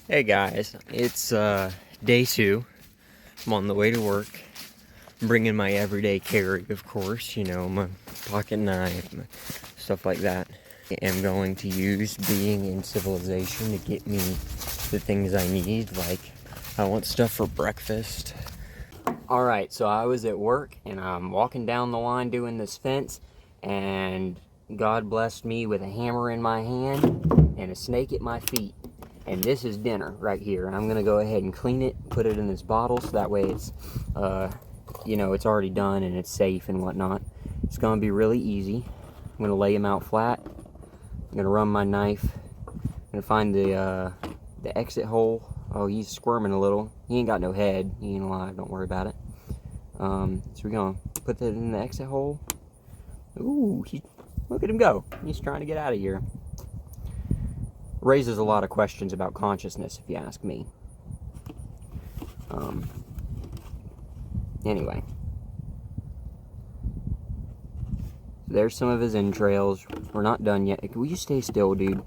Hey guys, it's day 2. I'm on the way to work. I'm bringing my everyday carry, of course, you know, my pocket knife, stuff like that. I am going to use being in civilization to get me the things I need, like I want stuff for breakfast. Alright, so I was at work and I'm walking down the line doing this fence, and God blessed me with a hammer in my hand and a snake at my feet. And this is dinner right here. And I'm gonna go ahead and clean it, put it in this bottle, so that way it's, you know, it's already done and it's safe and whatnot. It's gonna be really easy. I'm gonna lay him out flat. I'm gonna run my knife. I'm gonna find the exit hole. Oh, he's squirming a little. He ain't got no head. He ain't alive. Don't worry about it. So we're gonna put that in the exit hole. Ooh, look at him go. He's trying to get out of here. Raises a lot of questions about consciousness, if you ask me. Anyway. There's some of his entrails. We're not done yet. Will you stay still, dude?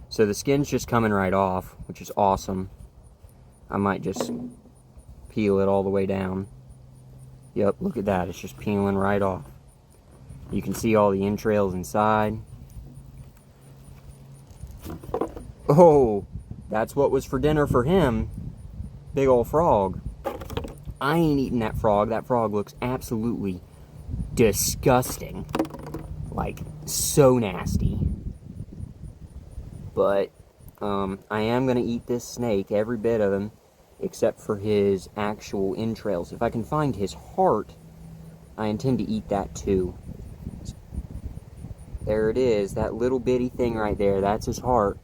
So the skin's just coming right off, which is awesome. I might just peel it all the way down. Yep, look at that. It's just peeling right off. You can see all the entrails inside. Oh, that's what was for dinner for him. Big old frog. I ain't eating that frog. That frog looks absolutely disgusting. Like, so nasty. But, I am going to eat this snake, every bit of him, except for his actual entrails. If I can find his heart, I intend to eat that too. There it is, that little bitty thing right there, that's his heart.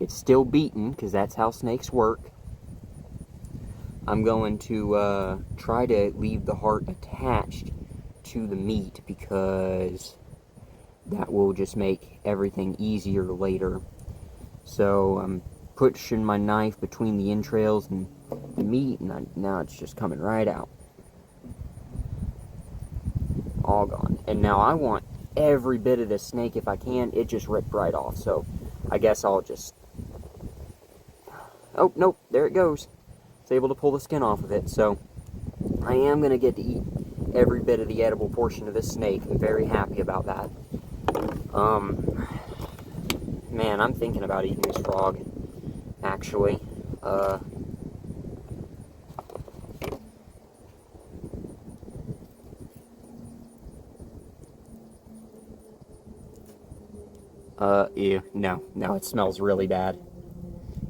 It's still beating, because that's how snakes work. I'm going to try to leave the heart attached to the meat, because that will just make everything easier later. So I'm pushing my knife between the entrails and the meat, and now it's just coming right out. All gone. And now I want every bit of this snake if I can. It just ripped right off, so I guess I'll just... Oh, nope, there it goes. It's able to pull the skin off of it, so I am going to get to eat every bit of the edible portion of this snake. I'm very happy about that. Man, I'm thinking about eating this frog, actually. Ew, no, it smells really bad.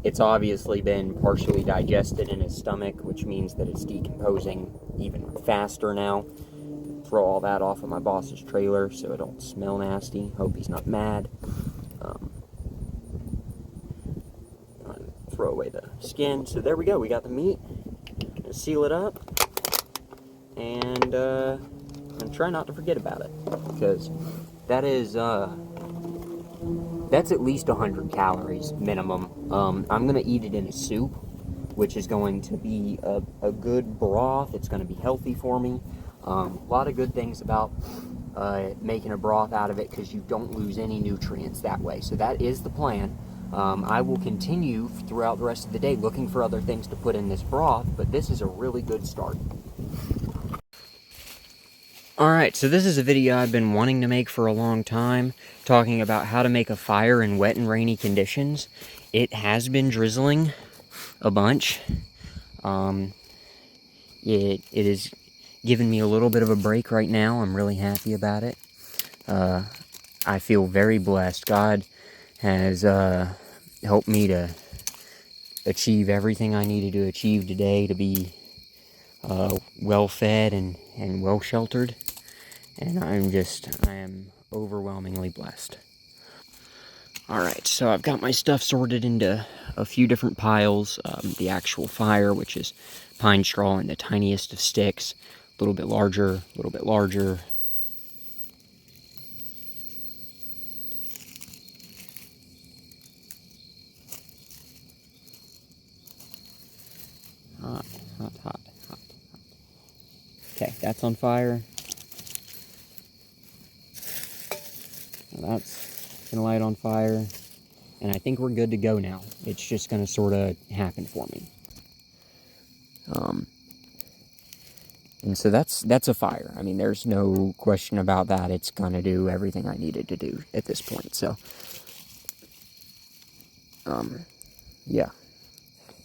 It's obviously been partially digested in his stomach, which means that it's decomposing even faster now. Throw all that off of my boss's trailer so it don't smell nasty. Hope he's not mad. Throw away the skin. So there we go. We got the meat. Gonna seal it up. And try not to forget about it, because that is that's at least 100 calories minimum. I'm gonna eat it in a soup, which is going to be a good broth. It's going to be healthy for me. A lot of good things about making a broth out of it, because you don't lose any nutrients that way. So that is the plan. I will continue throughout the rest of the day looking for other things to put in this broth, but this is a really good start. Alright, so this is a video I've been wanting to make for a long time, talking about how to make a fire in wet and rainy conditions. It has been drizzling a bunch. It is giving me a little bit of a break right now. I'm really happy about it. I feel very blessed. God has helped me to achieve everything I needed to achieve today to be well-fed and well-sheltered. And I am overwhelmingly blessed. Alright, so I've got my stuff sorted into a few different piles. The actual fire, which is pine straw and the tiniest of sticks. A little bit larger, a little bit larger. Hot, hot, hot, hot, hot. Okay, that's on fire. Well, that's gonna light on fire. And I think we're good to go now. It's just gonna sort of happen for me. And so that's a fire. I mean, there's no question about that. It's gonna do everything I needed to do at this point. So, yeah.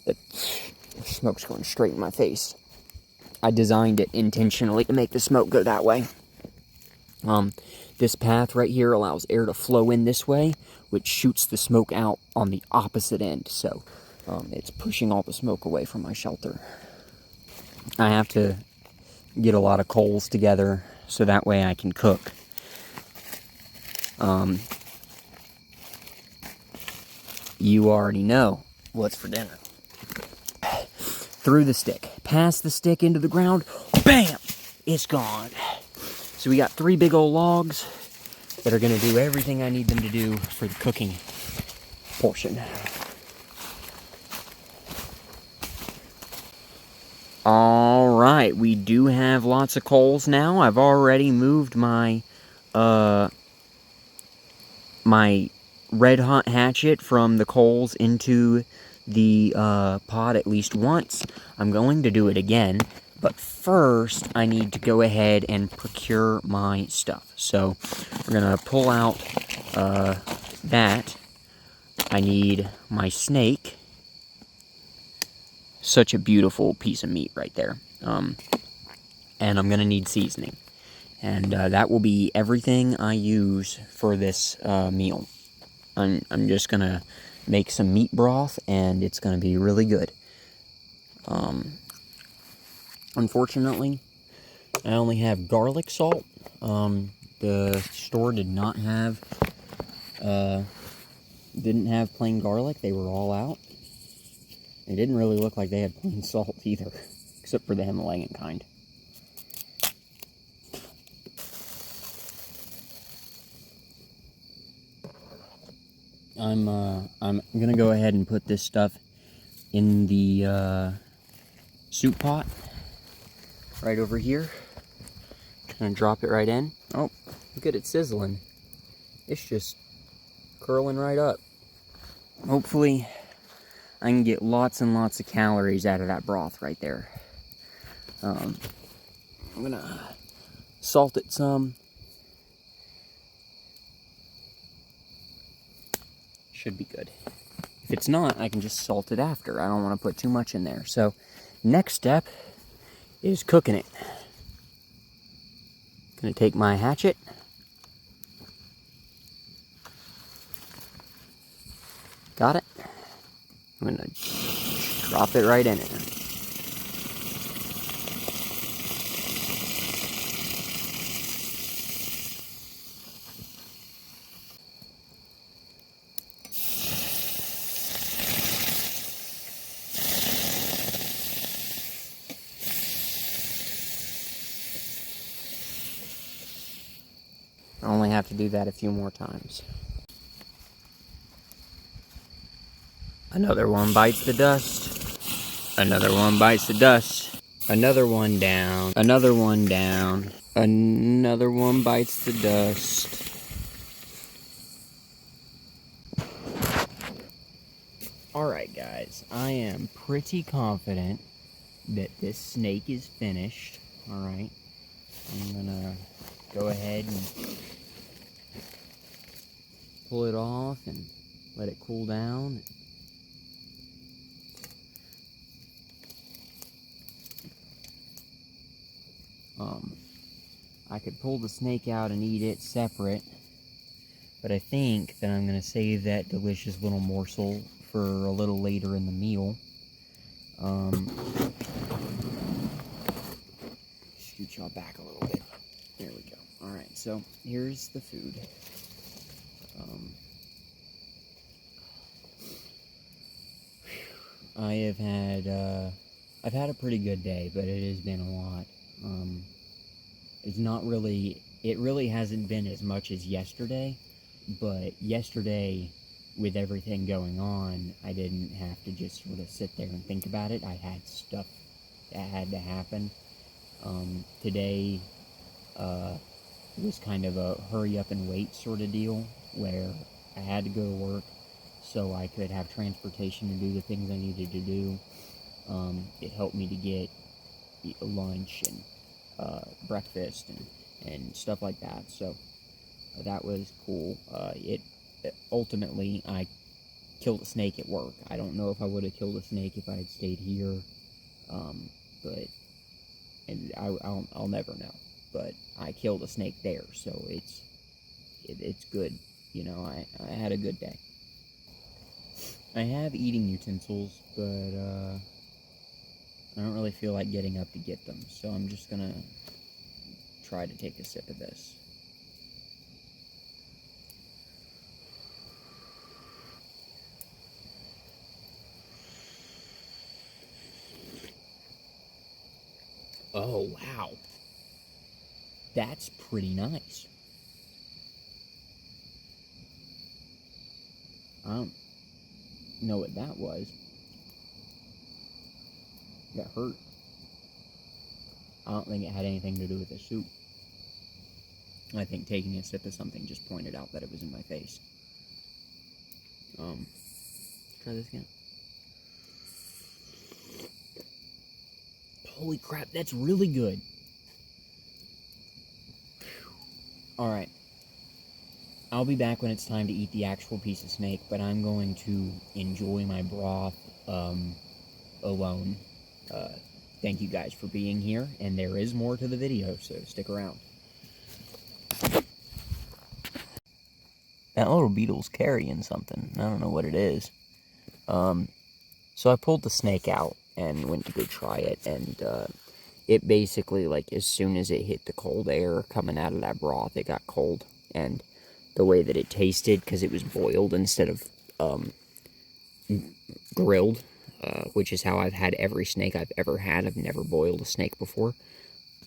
The smoke's going straight in my face. I designed it intentionally to make the smoke go that way. This path right here allows air to flow in this way, which shoots the smoke out on the opposite end. So, it's pushing all the smoke away from my shelter. I have to get a lot of coals together so that way I can cook. You already know what's for dinner. Through the stick, past the stick into the ground, bam, it's gone. So we got 3 big old logs that are gonna do everything I need them to do for the cooking portion. Alright, we do have lots of coals now. I've already moved my my red hot hatchet from the coals into the pot at least once. I'm going to do it again, but first I need to go ahead and procure my stuff. So we're gonna pull out that. I need my snake. Such a beautiful piece of meat right there. And I'm gonna need seasoning. And that will be everything I use for this meal. I'm just gonna make some meat broth, and it's gonna be really good. Unfortunately, I only have garlic salt. The store did not have, didn't have plain garlic. They were all out. It didn't really look like they had plain salt either, except for the Himalayan kind. I'm gonna go ahead and put this stuff in the soup pot right over here. Gonna drop it right in. Oh, look at it sizzling. It's just curling right up. Hopefully I can get lots and lots of calories out of that broth right there. I'm gonna salt it some. Should be good. If it's not, I can just salt it after. I don't want to put too much in there. So, next step is cooking it. Gonna take my hatchet. Got it. I'm gonna drop it right in it. I only have to do that a few more times. Another one bites the dust. Another one bites the dust. Another one down. Another one down. Another one bites the dust. Alright guys, I am pretty confident that this snake is finished. Alright, I'm gonna go ahead and pull it off and let it cool down. I could pull the snake out and eat it separate, but I think that I'm going to save that delicious little morsel for a little later in the meal. Scoot y'all back a little bit. There we go. Alright, so here's the food. I've had a pretty good day, but it has been a lot. It's not really, it really hasn't been as much as yesterday, but yesterday, with everything going on, I didn't have to just sort of sit there and think about it. I had stuff that had to happen. Today, It was kind of a hurry up and wait sort of deal where I had to go to work so I could have transportation to do the things I needed to do. It helped me to get lunch and breakfast and stuff like that. So that was cool. Ultimately, I killed a snake at work. I don't know if I would have killed a snake if I had stayed here, but I'll never know. But I killed a snake there, so it's good. You know, I had a good day. I have eating utensils, but I don't really feel like getting up to get them, so I'm just gonna try to take a sip of this. Oh, wow. That's pretty nice. I don't know what that was. That hurt. I don't think it had anything to do with the soup. I think taking a sip of something just pointed out that it was in my face. Try this again. Holy crap, that's really good. Alright. I'll be back when it's time to eat the actual piece of snake, but I'm going to enjoy my broth alone. Thank you guys for being here, and there is more to the video, so stick around. That little beetle's carrying something. I don't know what it is. So I pulled the snake out and went to go try it, and it basically, like, as soon as it hit the cold air coming out of that broth, it got cold. And the way that it tasted, because it was boiled instead of grilled, which is how I've had every snake I've ever had. I've never boiled a snake before.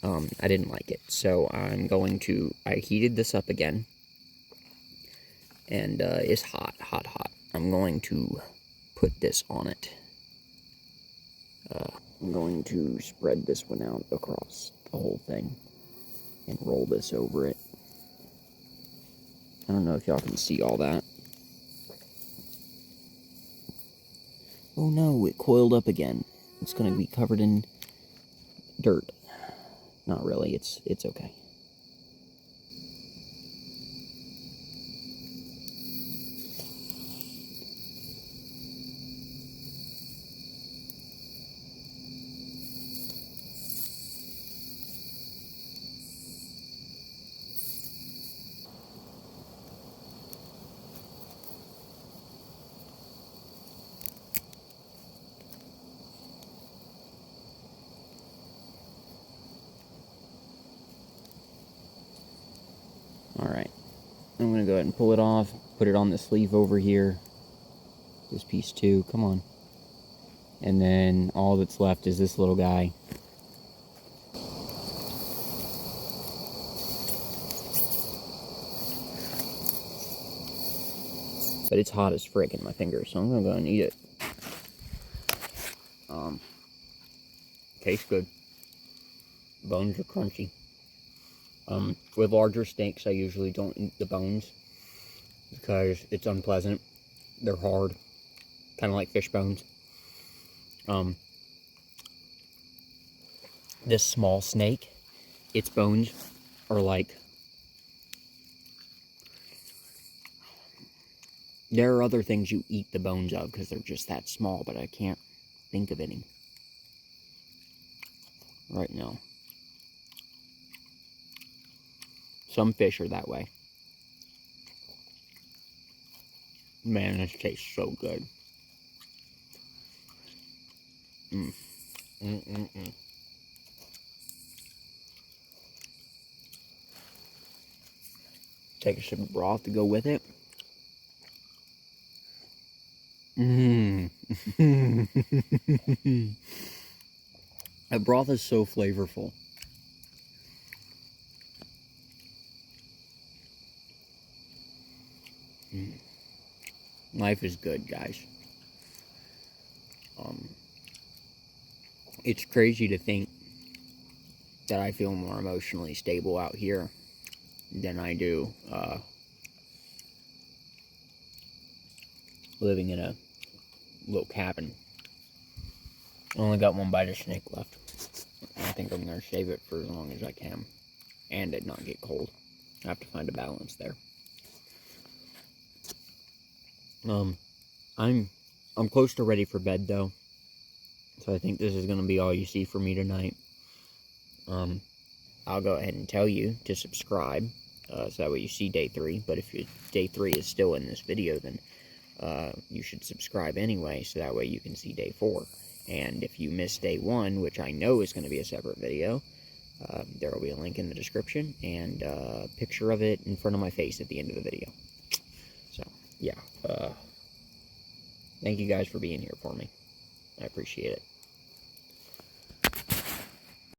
I didn't like it. So I heated this up again. And it's hot, hot, hot. I'm going to put this on it. I'm going to spread this one out across the whole thing and roll this over it. I don't know if y'all can see all that. Oh no, it coiled up again. It's going to be covered in dirt. Not really, it's okay. Alright, I'm going to go ahead and pull it off, put it on the sleeve over here. This piece too, come on. And then all that's left is this little guy. But it's hot as frick in my fingers, so I'm going to go and eat it. Tastes good. Bones are crunchy. With larger steaks, I usually don't eat the bones because it's unpleasant. They're hard, kind of like fish bones. This small snake, its bones are like... There are other things you eat the bones of because they're just that small, but I can't think of any right now. Some fish are that way. Man, this tastes so good. Take a sip of broth to go with it. That broth is so flavorful. Life is good, guys. It's crazy to think that I feel more emotionally stable out here than I do living in a little cabin. I only got one bite of snake left. I think I'm going to shave it for as long as I can, and it not get cold. I have to find a balance there. I'm close to ready for bed though, so I think this is going to be all you see for me tonight. I'll go ahead and tell you to subscribe, so that way you see day 3. But if day 3 is still in this video, then you should subscribe anyway, so that way you can see day 4. And if you missed day 1, which I know is going to be a separate video, there will be a link in the description and a picture of it in front of my face at the end of the video. So, yeah. Thank you guys for being here for me. I appreciate it.